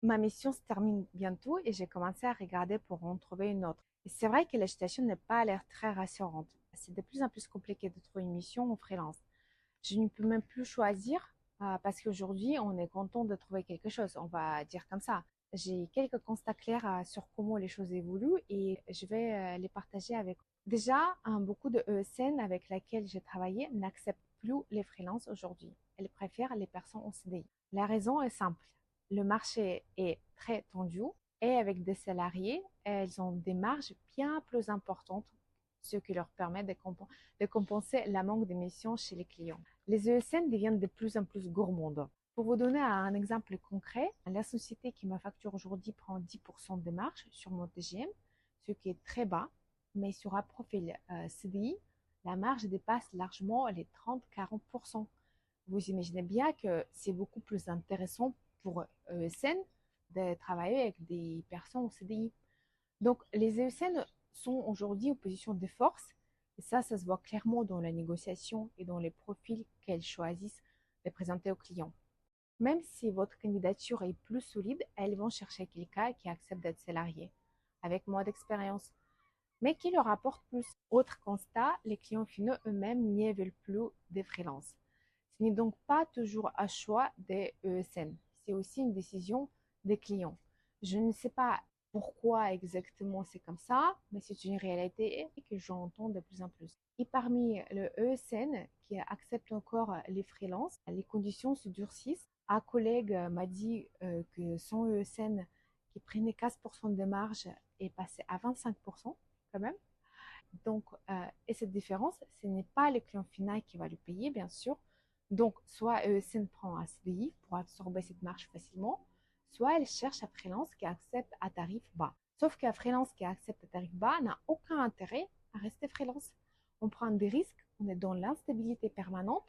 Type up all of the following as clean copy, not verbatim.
Ma mission se termine bientôt et j'ai commencé à regarder pour en trouver une autre. Et c'est vrai que la situation n'est pas l'air très rassurante. C'est de plus en plus compliqué de trouver une mission en freelance. Je ne peux même plus choisir parce qu'aujourd'hui, on est content de trouver quelque chose. On va dire comme ça. J'ai quelques constats clairs sur comment les choses évoluent et je vais les partager avec vous. Déjà, beaucoup de ESN avec lesquels j'ai travaillé n'acceptent plus les freelances aujourd'hui. Elles préfèrent les personnes en CDI. La raison est simple. Le marché est très tendu et avec des salariés, elles ont des marges bien plus importantes, ce qui leur permet de compenser la manque d'émissions chez les clients. Les ESN deviennent de plus en plus gourmandes. Pour vous donner un exemple concret, la société qui me facture aujourd'hui prend 10% de marge sur mon TGM, ce qui est très bas, mais sur un profil CDI, la marge dépasse largement les 30-40%. Vous imaginez bien que c'est beaucoup plus intéressant pour ESN de travailler avec des personnes au CDI. Donc, les ESN sont aujourd'hui en position de force, et ça se voit clairement dans la négociation et dans les profils qu'elles choisissent de présenter aux clients. Même si votre candidature est plus solide, elles vont chercher quelqu'un qui accepte d'être salarié, avec moins d'expérience, mais qui leur apporte plus. Autre constat, les clients finaux eux-mêmes n'y veulent plus des freelances. Ce n'est donc pas toujours un choix des ESN, c'est aussi une décision des clients. Je ne sais pas pourquoi exactement c'est comme ça, mais c'est une réalité que j'entends de plus en plus. Et parmi le ESN qui accepte encore les freelances, les conditions se durcissent. Un collègue m'a dit que son ESN qui prenait 15% de marge est passé à 25% quand même. Donc, et cette différence, ce n'est pas le client final qui va le payer, bien sûr. Donc, soit ESN prend un CDI pour absorber cette marge facilement, soit elle cherche un freelance qui accepte à tarif bas. Sauf qu'un freelance qui accepte à tarif bas n'a aucun intérêt à rester freelance. On prend des risques, on est dans l'instabilité permanente,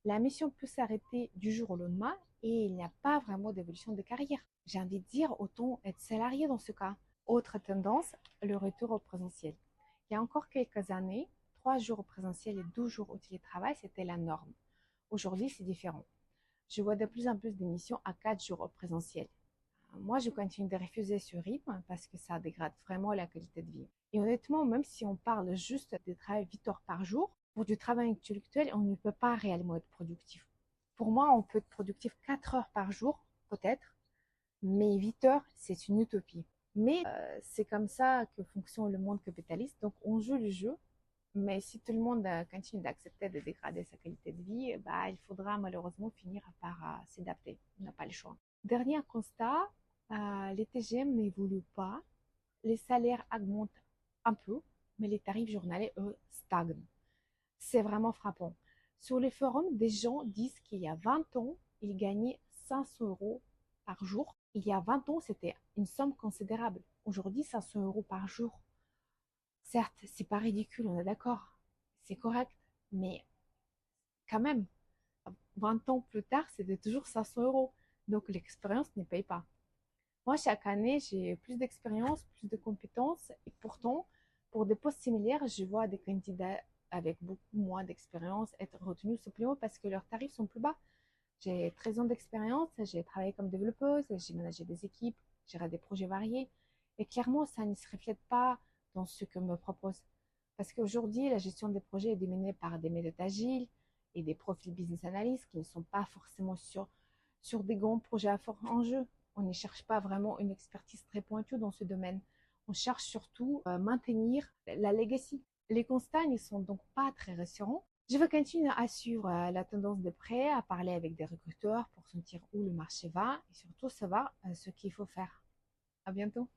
la mission peut s'arrêter du jour au lendemain et il n'y a pas vraiment d'évolution de carrière. J'ai envie de dire, autant être salarié dans ce cas. Autre tendance, le retour au présentiel. Il y a encore quelques années, 3 jours au présentiel et 12 jours au télétravail, c'était la norme. Aujourd'hui, c'est différent. Je vois de plus en plus d'émissions à 4 jours au présentiel. Moi, je continue de refuser ce rythme parce que ça dégrade vraiment la qualité de vie. Et honnêtement, même si on parle juste de travail 8 heures par jour, pour du travail intellectuel, on ne peut pas réellement être productif. Pour moi, on peut être productif 4 heures par jour, peut-être, mais 8 heures, c'est une utopie. Mais c'est comme ça que fonctionne le monde capitaliste. Donc, on joue le jeu. Mais si tout le monde continue d'accepter de dégrader sa qualité de vie, bah, il faudra malheureusement finir par s'adapter. On n'a pas le choix. Dernier constat, les TGM n'évoluent pas. Les salaires augmentent un peu, mais les tarifs journaliers, eux, stagnent. C'est vraiment frappant. Sur les forums, des gens disent qu'il y a 20 ans, ils gagnaient 500 euros par jour. Il y a 20 ans, c'était une somme considérable. Aujourd'hui, 500 euros par jour. Certes, c'est pas ridicule, on est d'accord. C'est correct. Mais quand même, 20 ans plus tard, c'était toujours 500 euros. Donc l'expérience ne paye pas. Moi, chaque année, j'ai plus d'expérience, plus de compétences. Et pourtant, pour des postes similaires, je vois des candidats avec beaucoup moins d'expérience être retenus supplémentaires parce que leurs tarifs sont plus bas. J'ai 13 ans d'expérience, j'ai travaillé comme développeuse, j'ai managé des équipes, géré des projets variés. Et clairement, ça ne se reflète pas dans ce que me propose. Parce qu'aujourd'hui, la gestion des projets est dominée par des méthodes agiles et des profils business analysts qui ne sont pas forcément sur des grands projets à fort enjeu. On ne cherche pas vraiment une expertise très pointue dans ce domaine. On cherche surtout à maintenir la legacy. Les constats ne sont donc pas très rassurants. Je vais continuer à suivre la tendance de près, à parler avec des recruteurs pour sentir où le marché va et surtout savoir ce qu'il faut faire. À bientôt.